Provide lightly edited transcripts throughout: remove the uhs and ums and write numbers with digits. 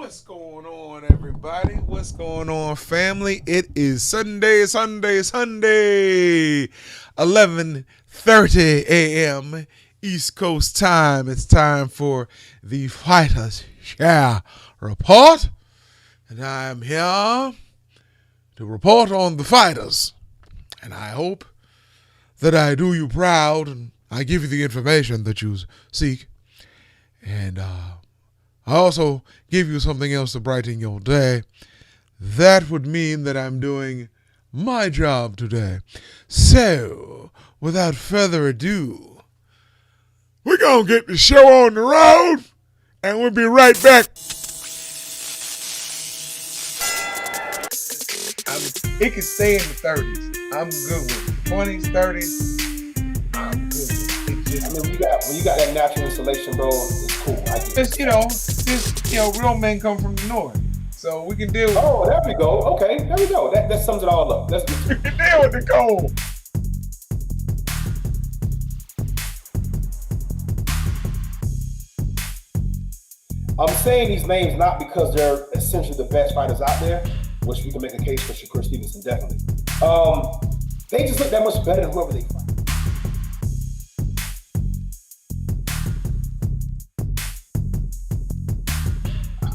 What's going on, everybody? What's going on, family? It is Sunday, 11:30 a.m. East Coast time. It's time for the Fighters Share Report. And I am here to report on the fighters. And I hope that I do you proud and I give you the information that you seek. And I also give you something else to brighten your day. That would mean that I'm doing my job today. So, without further ado, we're going to get the show on the road, and we'll be right back. It can stay in the 30s. I'm good with it. 20s, 30s, I'm good with it. When you got that natural insulation, bro, it's cool. I get it. Real men come from the north. So we can deal with Oh, there we go. Okay, there we go. That sums it all up. Let's we can deal with the cold. I'm saying these names not because they're essentially the best fighters out there, which we can make a case for Shakur Stevenson, definitely. They just look that much better than whoever they fight.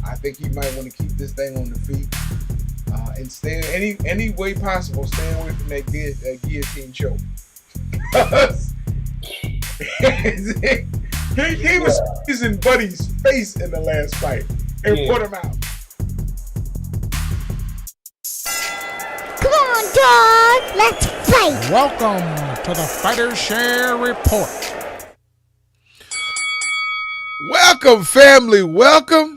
I think he might want to keep this thing on the feet and stay any way possible. Stay away from that guillotine choke. he was squeezing Buddy's face in the last fight and put him out. Come on, dog. Let's fight. Welcome to the Fighters Share Report. Welcome, family. Welcome.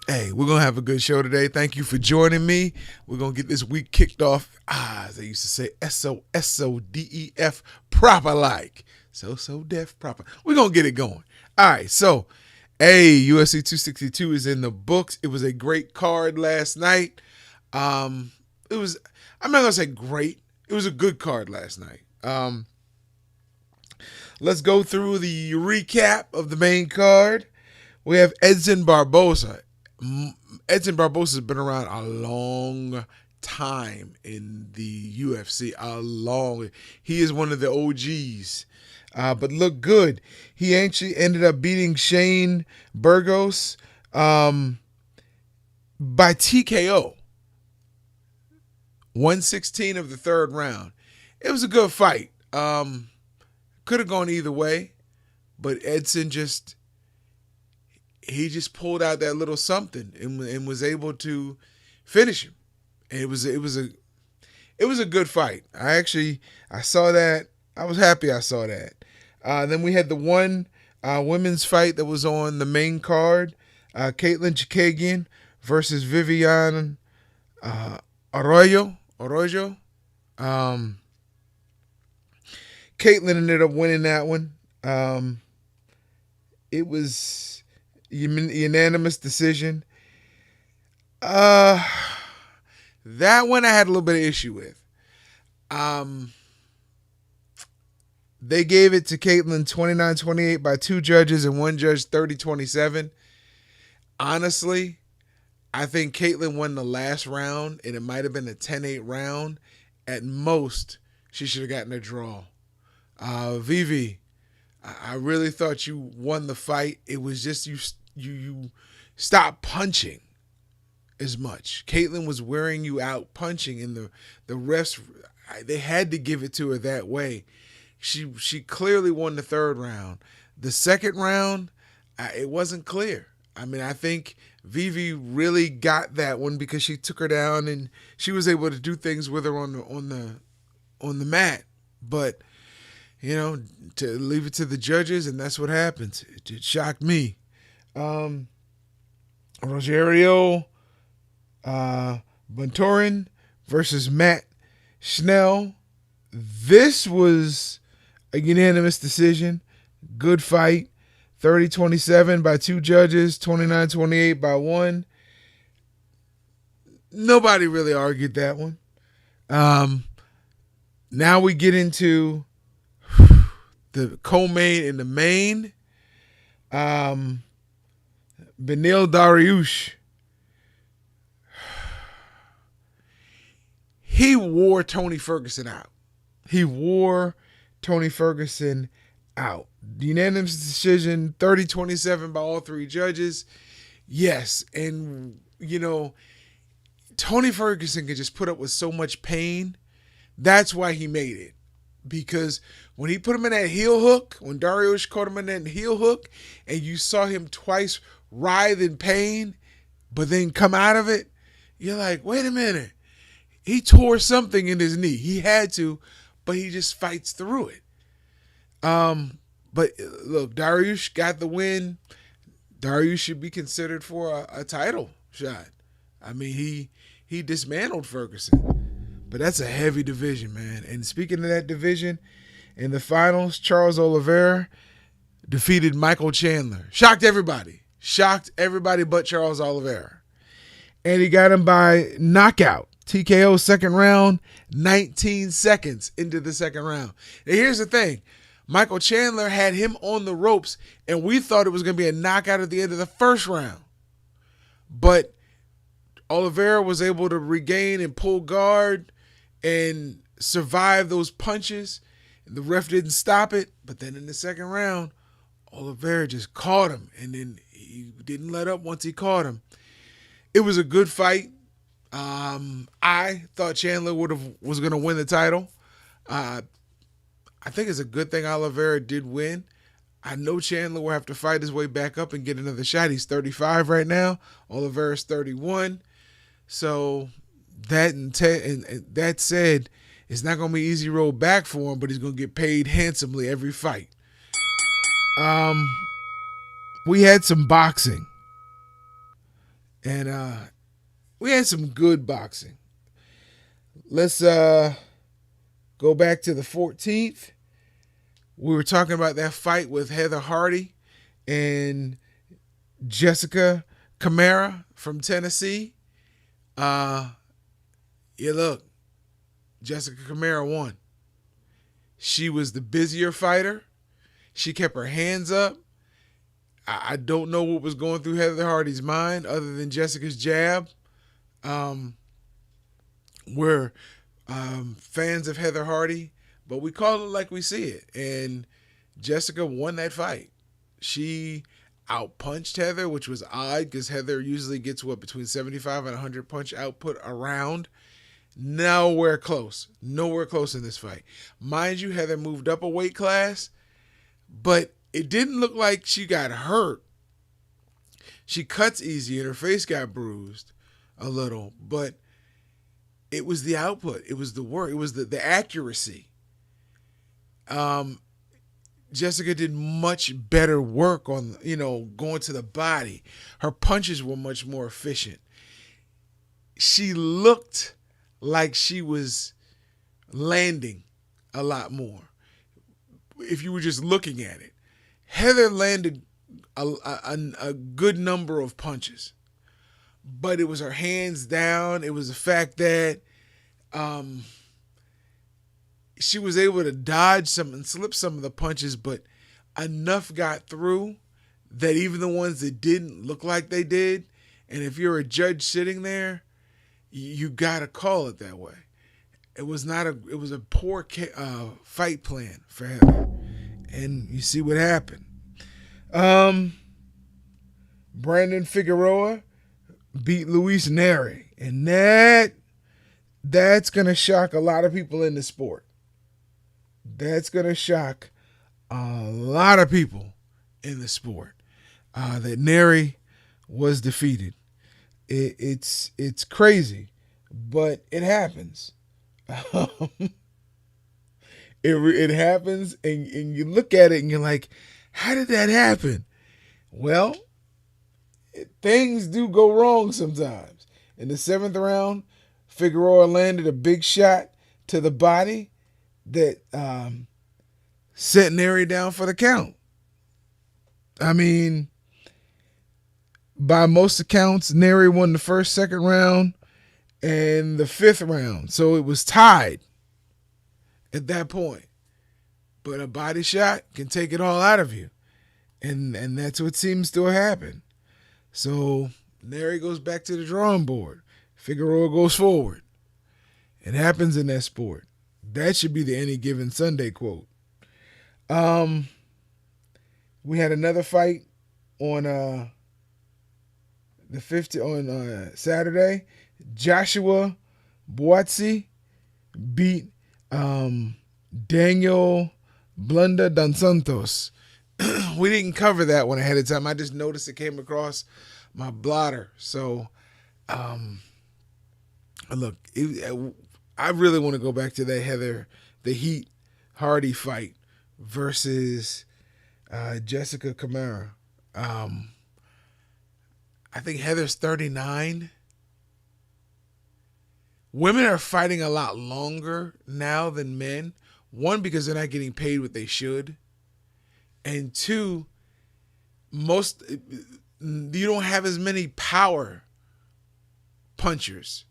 Hey, we're going to have a good show today. Thank you for joining me. We're going to get this week kicked off, as they used to say, SOSODEF proper like. So def proper. We're going to get it going. All right, so, UFC 262 is in the books. It was a great card last night. I'm not going to say great. It was a good card last night. Let's go through the recap of the main card. We have Edson Barboza. Edson Barboza has been around a long time in the UFC. He is one of the OGs. But look good. He actually ended up beating Shane Burgos by TKO. 116 of the third round. It was a good fight. Could have gone either way, but Edson just pulled out that little something and was able to finish him. And it was a good fight. I saw that. I was happy I saw that. Then we had the one women's fight that was on the main card. Caitlin Chikagian versus Vivian Arroyo. Caitlin ended up winning that one. It was unanimous decision. That one I had a little bit of issue with. They gave it to Caitlin 29-28 by two judges and one judge 30-27. Honestly, I think Caitlin won the last round, and it might have been a 10-8 round. At most, she should have gotten a draw. Vivi, I really thought you won the fight. It was just you stopped punching as much. Caitlin was wearing you out punching, and the refs, they had to give it to her that way. She clearly won the third round. The second round, it wasn't clear. I mean, I think Vivi really got that one because she took her down and she was able to do things with her on the mat. But to leave it to the judges, and that's what happens. It shocked me. Rogerio Bontorin versus Matt Schnell. This was a unanimous decision. Good fight. 30-27 by two judges, 29-28 by one. Nobody really argued that one. Now we get into the co-main and the main. Benil Dariush. He wore Tony Ferguson out. He wore Tony Ferguson out. Unanimous decision, 30-27 by all three judges. Yes, and, Tony Ferguson could just put up with so much pain. That's why he made it. Because when he put him in that heel hook, when Dariush caught him in that heel hook, and you saw him twice writhe in pain, but then come out of it, you're like, wait a minute. He tore something in his knee. He had to, but he just fights through it. But look, Dariush got the win. Dariush should be considered for a title shot. I mean, he dismantled Ferguson. But that's a heavy division, man. And speaking of that division, in the finals, Charles Oliveira defeated Michael Chandler. Shocked everybody but Charles Oliveira. And he got him by knockout. TKO second round, 19 seconds into the second round. And here's the thing. Michael Chandler had him on the ropes, and we thought it was going to be a knockout at the end of the first round. But Oliveira was able to regain and pull guard and survive those punches. The ref didn't stop it. But then in the second round, Oliveira just caught him, and then he didn't let up once he caught him. It was a good fight. I thought Chandler was going to win the title. I think it's a good thing Oliveira did win. I know Chandler will have to fight his way back up and get another shot. He's 35 right now. Oliveira's 31. So that said, it's not going to be an easy road back for him, but he's going to get paid handsomely every fight. We had some boxing. And we had some good boxing. Let's go back to the 14th. We were talking about that fight with Heather Hardy and Jessica Camara from Tennessee. Look, Jessica Camara won. She was the busier fighter. She kept her hands up. I don't know what was going through Heather Hardy's mind other than Jessica's jab. We're fans of Heather Hardy, but we call it like we see it. And Jessica won that fight. She outpunched Heather, which was odd because Heather usually gets between 75 and 100 punch output around. Nowhere close in this fight. Mind you, Heather moved up a weight class, but it didn't look like she got hurt. She cuts easy and her face got bruised a little, but it was the output. It was the work. It was the accuracy. Jessica did much better work on, going to the body. Her punches were much more efficient. She looked like she was landing a lot more if you were just looking at it. Heather landed a good number of punches, but it was her hands down. It was the fact that she was able to dodge some and slip some of the punches, but enough got through that even the ones that didn't look like they did, and if you're a judge sitting there, you got to call it that way. It was a poor fight plan for Heather. And you see what happened. Brandon Figueroa beat Luis Neri. And that's going to shock a lot of people in the sport. That's going to shock a lot of people in the sport. That Neri was defeated. It's crazy, but it happens. It happens, and you look at it and you're like, how did that happen? Well, things do go wrong sometimes. In the 7th round, Figueroa landed a big shot to the body that set Neri down for the count. I mean, by most accounts, Neri won the first, second round, and the 5th round. So it was tied at that point. But a body shot can take it all out of you. And that's what seems to have happened. So Neri goes back to the drawing board. Figueroa goes forward. It happens in that sport. That should be the any given Sunday quote. We had another fight on the 50 on Saturday. Joshua Buatsi beat Daniel Blunda Dos Santos. We didn't cover that one ahead of time. I just noticed it came across my blotter. So, look, I really want to go back to that the Heat Hardy fight versus Jessica Camara. I think Heather's 39. Women are fighting a lot longer now than men. One, because they're not getting paid what they should. And two, you don't have as many power punchers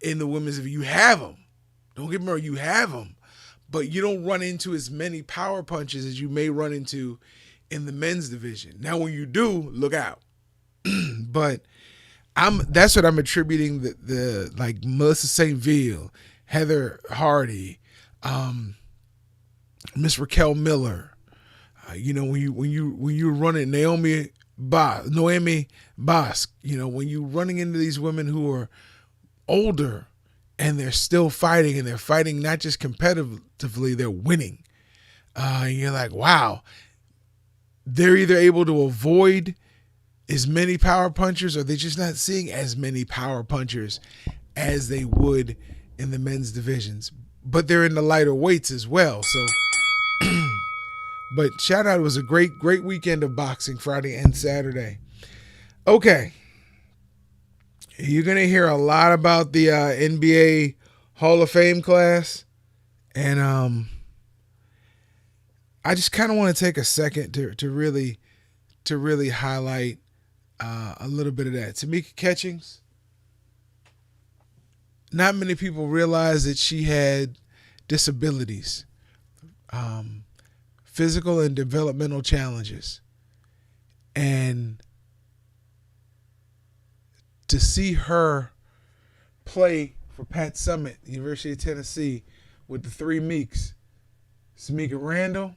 in the women's. If you have them, don't get me wrong, you have them, but you don't run into as many power punches as you may run into in the men's division. Now, when you do, look out. But that's what I'm attributing the like Melissa St. Ville, Heather Hardy, Miss Raquel Miller. When you running Naomi Bosque, when you're running into these women who are older and they're still fighting, and they're fighting not just competitively, they're winning. And you're like, wow, they're either able to avoid as many power punchers, or they're just not seeing as many power punchers as they would in the men's divisions. But they're in the lighter weights as well. So, but shout out, it was a great weekend of boxing, Friday and Saturday. Okay. You're going to hear a lot about the NBA Hall of Fame class. And I just kind of want to take a second to really highlight a little bit of that. Tamika Catchings, not many people realize that she had disabilities, physical and developmental challenges. And to see her play for Pat Summitt, University of Tennessee, with the three Meeks, Samika Randall,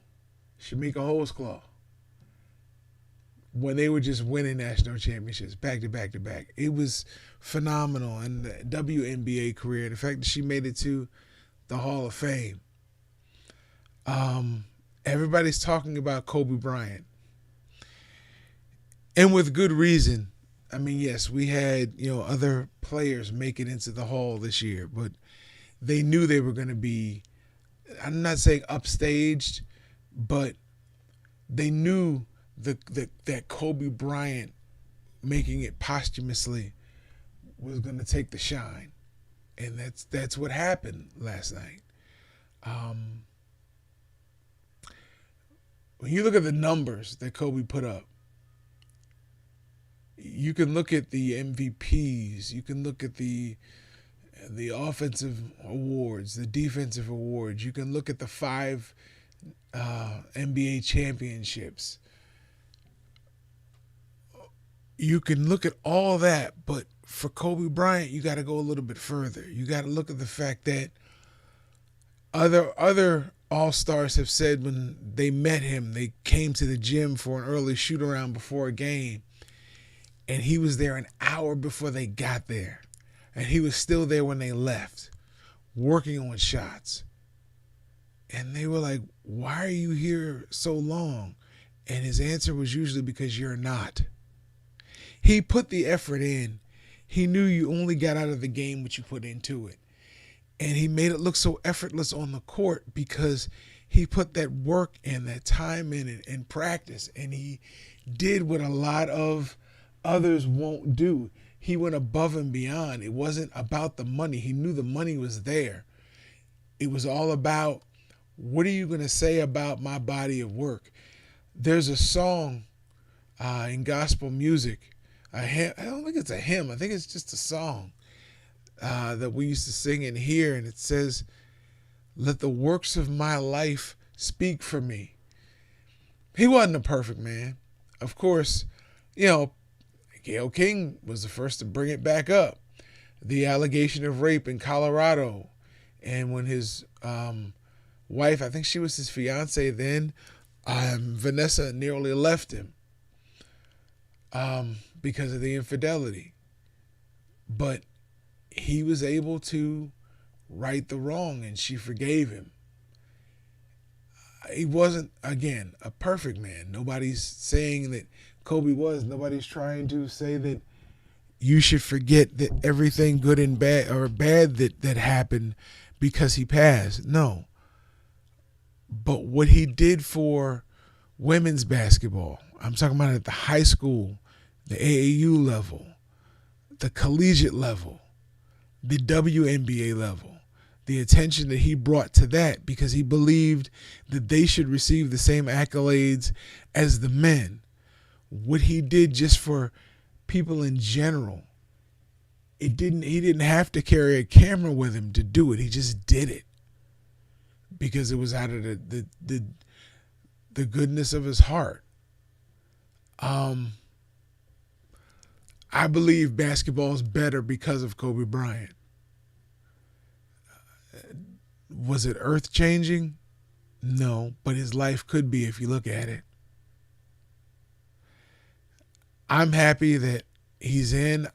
Shamika Holzclaw, when they were just winning national championships back to back to back. It was phenomenal. And the WNBA career, the fact that she made it to the Hall of Fame. Everybody's talking about Kobe Bryant. And with good reason. I mean, yes, we had, other players make it into the Hall this year, but they knew they were going to be, I'm not saying upstaged, but they knew that Kobe Bryant making it posthumously was going to take the shine. And that's what happened last night. When you look at the numbers that Kobe put up, you can look at the MVPs, you can look at the offensive awards, the defensive awards, you can look at the 5 NBA championships. You can look at all that, but for Kobe Bryant, you got to go a little bit further. You got to look at the fact that other All-Stars have said when they met him, they came to the gym for an early shoot-around before a game, and he was there an hour before they got there, and he was still there when they left, working on shots. And they were like, why are you here so long? And his answer was usually, because you're not. He put the effort in. He knew you only got out of the game what you put into it. And he made it look so effortless on the court because he put that work in, that time in it, and practice. And he did what a lot of others won't do. He went above and beyond. It wasn't about the money. He knew the money was there. It was all about, what are you going to say about my body of work? There's a song in gospel music. I don't think it's a hymn. I think it's just a song that we used to sing in here. And it says, let the works of my life speak for me. He wasn't a perfect man. of course, Gayle King was the first to bring it back up. The allegation of rape in Colorado. And when his wife, I think she was his fiance then, Vanessa nearly left him because of the infidelity. But he was able to right the wrong, and she forgave him. He wasn't, again, a perfect man. Nobody's saying that Kobe was. Nobody's trying to say that you should forget that everything good and bad or bad that happened because he passed. No. But what he did for women's basketball, I'm talking about at the high school, the AAU level, the collegiate level, the WNBA level, the attention that he brought to that because he believed that they should receive the same accolades as the men. What he did just for people in general, he didn't have to carry a camera with him to do it. He just did it because it was out of the goodness of his heart. I believe basketball is better because of Kobe Bryant. Was it earth-changing? No, but his life could be if you look at it. I'm happy that he's in.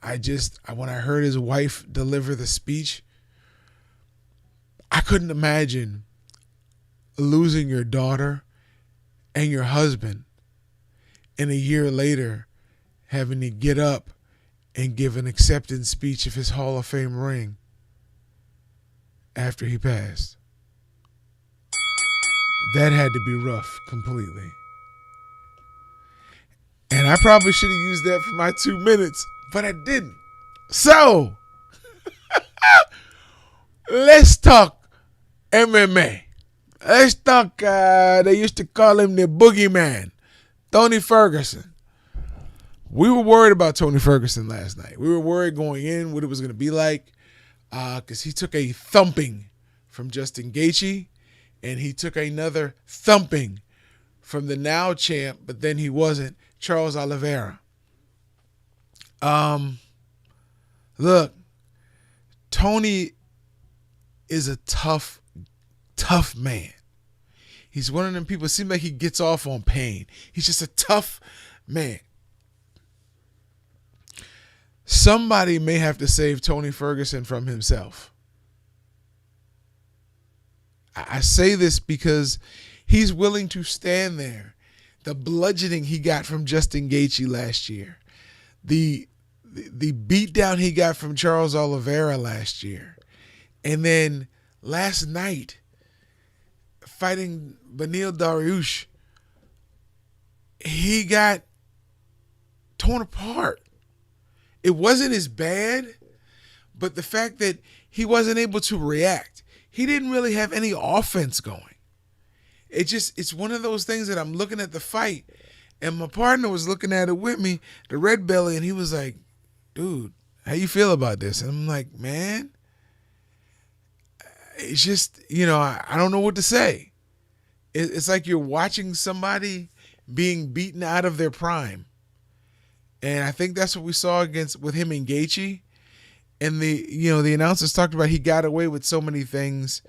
When I heard his wife deliver the speech, I couldn't imagine losing your daughter and your husband and a year later having to get up and give an acceptance speech of his Hall of Fame ring after he passed. That had to be rough completely. And I probably should have used that for my 2 minutes, but I didn't. So, let's talk MMA. Let's talk, they used to call him the boogeyman, Tony Ferguson. We were worried about Tony Ferguson last night. We were worried going in what it was going to be like because he took a thumping from Justin Gaethje, and he took another thumping from the now champ, but then he wasn't, Charles Oliveira. Look, Tony is a tough man. He's one of them people, it seems like he gets off on pain. He's just a tough man. Somebody may have to save Tony Ferguson from himself. I say this because he's willing to stand there. The bludgeoning he got from Justin Gaethje last year, the beatdown he got from Charles Oliveira last year, and then last night fighting Beneil Dariush, he got torn apart. It wasn't as bad, but the fact that he wasn't able to react, he didn't really have any offense going. It's one of those things that I'm looking at the fight, and my partner was looking at it with me, the red belly, and he was like, dude, how you feel about this? And I'm like, man, it's just, I don't know what to say. It's like you're watching somebody being beaten out of their prime. And I think that's what we saw with him and Gaethje. And the announcers talked about he got away with so many things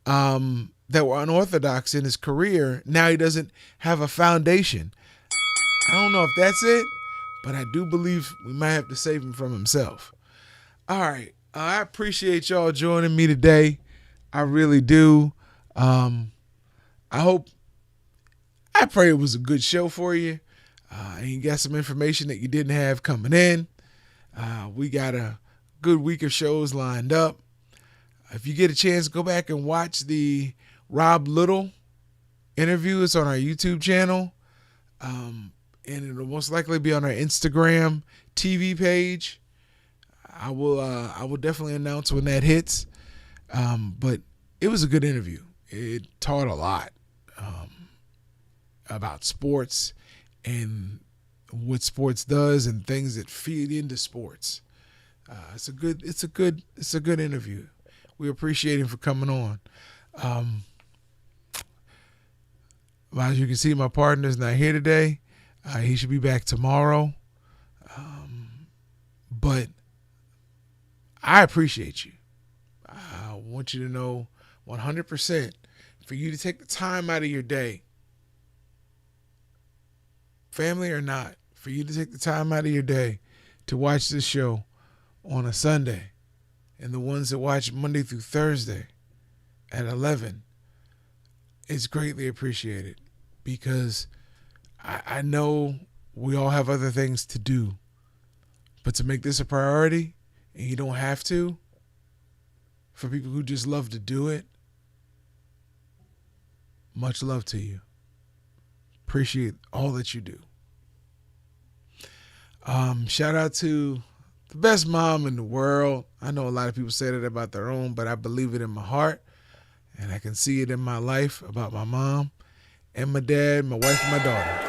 that were unorthodox in his career. Now he doesn't have a foundation. I don't know if that's it, but I do believe we might have to save him from himself. All right. I appreciate y'all joining me today. I really do. I pray it was a good show for you. And you got some information that you didn't have coming in. We got a good week of shows lined up. If you get a chance, go back and watch the Rob Little interview. It's on our YouTube channel. And it'll most likely be on our Instagram TV page. I will definitely announce when that hits. But it was a good interview. It taught a lot about sports and what sports does and things that feed into sports. It's a good interview. We appreciate him for coming on. As you can see, my partner's not here today. He should be back tomorrow. But I appreciate you. I want you to know 100% for you to take the time out of your day, family or not, for you to take the time out of your day to watch this show on a Sunday, and the ones that watch Monday through Thursday at 11, it's greatly appreciated, because I know we all have other things to do, but to make this a priority, and you don't have to, for people who just love to do it, much love to you. Appreciate all that you do. Shout out to the best mom in the world. I know a lot of people say that about their own, but I believe it in my heart, and I can see it in my life about my mom and my dad, my wife, and my daughter.